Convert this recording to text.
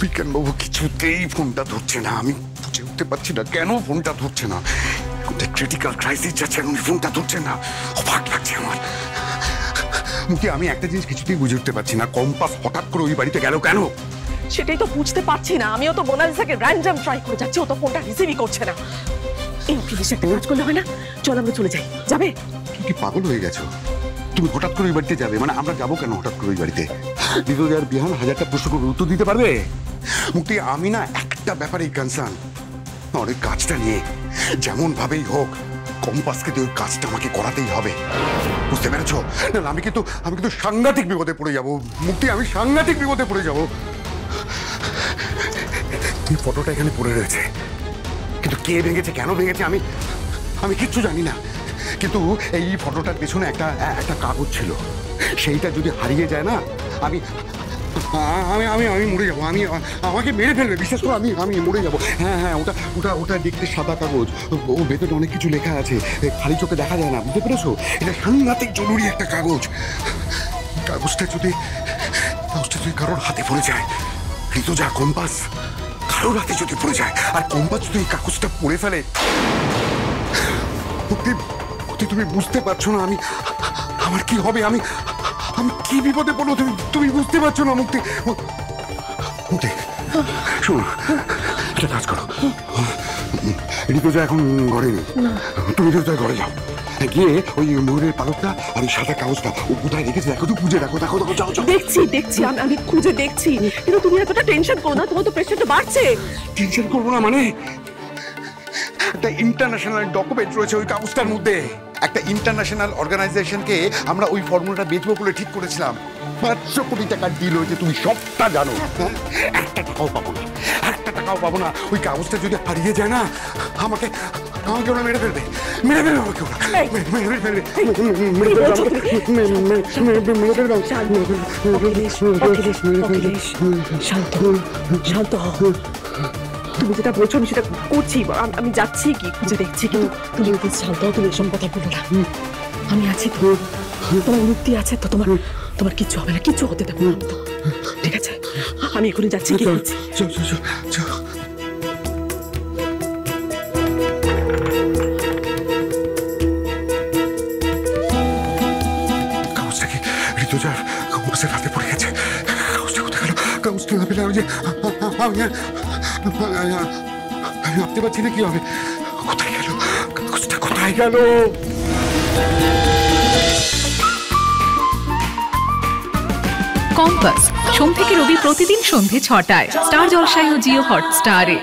বিজ্ঞানবাবু কিছুতেই ফোনটা ধরছে না। আমি বুঝে উঠতে পারছি না কেন ফোনটা ধরছে না। ক্রিটিক্যাল ক্রাইসিস যাচ্ছে, উনি ফোনটা ধরছে না। অবাক লাগছে আমার। মুখে আমি একটা জিনিস কিছুতেই বুঝে উঠতে পারছি না, কম্পাস হঠাৎ করে ওই বাড়িতে গেল কেন? সেটাই তো বুঝতে পারছি না। আমিও তো মোনালিসাকে র্যান্ডম ট্রাই করে যাচ্ছি, ও তো ফোনটা রিসিভই করছে না। এই প্লিজ একটা কাজ করলে হয় না? চল আমরা চলে যাই। যাবে? তুমি কি পাগল হয়ে গেছো? তুমি হঠাৎ করে ওই বাড়িতে যাবে? মানে আমরা যাবো কেন হঠাৎ করে ওই বাড়িতে? দ্বিতীয় আর বিহান হাজারটা প্রশ্ন করে উত্তর দিতে পারবে? মুক্তি, আমি না একটা ব্যাপারে কনসার্ন, আর ওই কাজটা নিয়ে যেমন ভাবেই হোক কম্পাসকে দিয়ে ওই কাজটা আমাকে করাতেই হবে। বুঝতে পেরেছো? না আমি কিন্তু সাংঘাতিক বিপদে পড়ে যাবো মুক্তি, আমি সাংঘাতিক বিপদে পড়ে যাবো। এই ফটোটা এখানে পড়ে রয়েছে, কিন্তু কে ভেঙেছে, কেন ভেঙেছে আমি কিচ্ছু জানি না। কিন্তু এই ফটোটার পেছনে একটা কাগজ ছিল, সেইটা যদি হারিয়ে যায় না আমি আমি আমি আমি মরে যাবো। আমাকে মেরে ফেলবে, বিশ্বাস করো আমি মরে যাবো। হ্যাঁ, ওটা দেখতে সাদা কাগজ, ও ভেতরে অনেক কিছু লেখা আছে, খালি চোখে দেখা যায় না। বুঝতে পেরেছো? এটা সাংঘাতিক জরুরি একটা কাগজ। কাগজটা যদি কারোর হাতে পড়ে যায়, ঋতুজা, কম্পাস কারোর হাতে যদি পড়ে যায়, আর কম্পাস যদি এই কাগজটা পড়ে ফেলে, তুমি বুঝতে পারছো না আমার কি হবে? আমি কি বিপদে পড়বো তুমি বুঝতে পারছো না মুক্তি। মুক্তি শোনো, একটা কাজ করো, ঋতুজা এখন ঘরে নেই, তুমি ঋতুজার ঘরে যাও, গিয়ে ওই ময়ূরের পালকটা আর ওই সাদা কাগজটা ও কোথায় রেখেছে দেখো, তো খুঁজে রাখো। যাও। দেখছি আমি খুঁজে দেখছি, কিন্তু তুমি এতটা টেনশন করো না, তোমার তো প্রেশারটা বাড়ছে। টেনশন করবো না মানে? একটা ইন্টারন্যাশনাল ডকুমেন্ট রয়েছে ওই কাগজটার মধ্যে। একটা ইন্টারন্যাশনাল অর্গানাইজেশনকে আমরা ওই ফর্মুলাটা বেচবো বলে ঠিক করেছিলাম। 500 কোটি টাকার ডিল হয়েছে, তুমি সবটা জানো। একটা টাকাও পাবো না। ওই কাগজটা যদি হারিয়ে যায় না, আমাকে ওরা মেরে ফেলবে আমাকে, ওরা মেরে ফেলবে। শান্ত হও। তুমি যেটা বলছো আমি সেটা করছি, আমি যাচ্ছি কি খুঁজে দেখছি, কিন্তু তুমি শান্ত হও, তুমি এসব কথা বলো না। আমি আছি তো, তোমার মুক্তি আছে তো, তোমার কিচ্ছু হবে না, কিচ্ছু হতে দেবো না তো, ঠিক আছে? আমি এখনই যাচ্ছি। কি করছি? কাগজটা কি ঋতুজার কম্পাসের হাতে পড়ে গেছে? কাগজটা কোথায় গেল? কাগজটা না পেলে আমি ভাবতে পারছি না কি হবে। কোথায় গেল কাগজটা? কোথায় গেল? কম্পাস সোম থেকে রবি প্রতিদিন সন্ধ্যে 6টায় স্টার জলসায় ও জিও হটস্টারে।